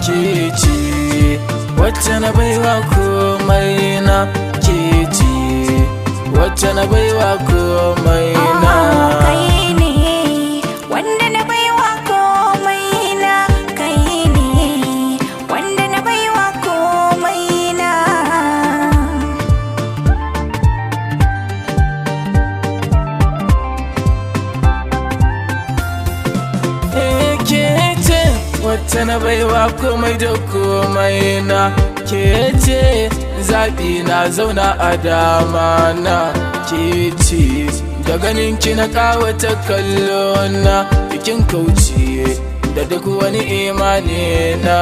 KECHE wacce na baiwa komai na, KECHE wacce na baiwa komai na. Kai ne wanda na baiwa komai na, kai ne wanda na baiwa komai na. KECHE wacce na baiwa komai da komai na, KECHE zaɓi na zauna a dama na. KECHE da ganin ki na ƙawata kallo na, bikin kauce da duk wani imani na.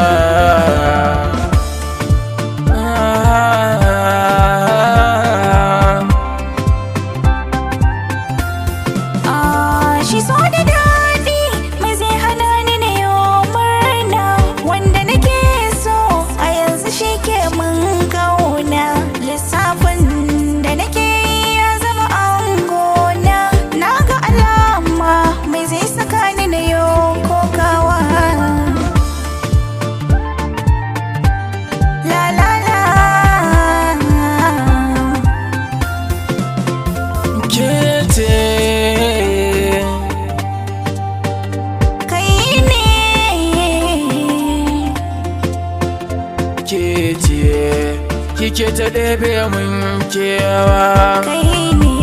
Shi so da daɗi mai zai hana ni na yi murna, wanda nake so a yanzu shi ke mun kauna. Lissafin da nake ya zama angona, na ga alama mai zai saka ni na yi kokawa. La la la KECHE KECHE kike ta ɗebe mun kewa. kai ne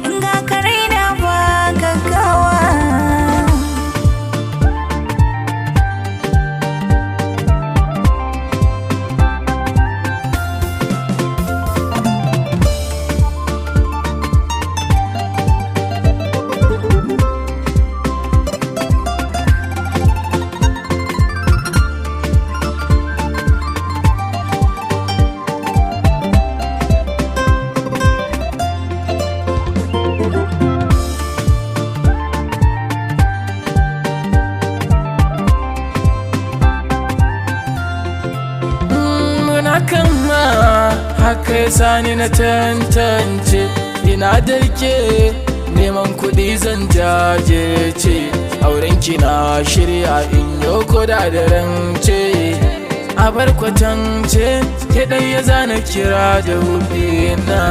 in ga kare na ba gaggawa. Hakan ma haka ya sani na tantance, ina darke neman kuɗi zan jajirce. Aurenki na shirya in yoko da rance, a bar kwatance ke ɗan ya zana kira da hubina.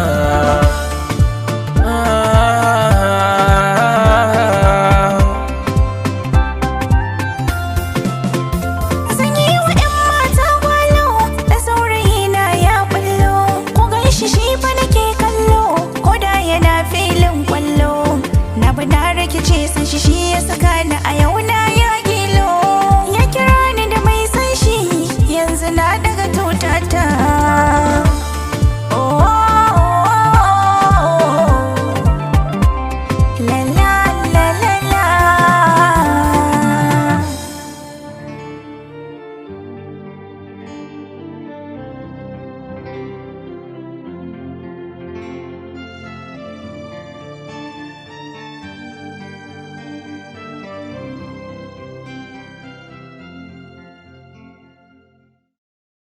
San shi ya saka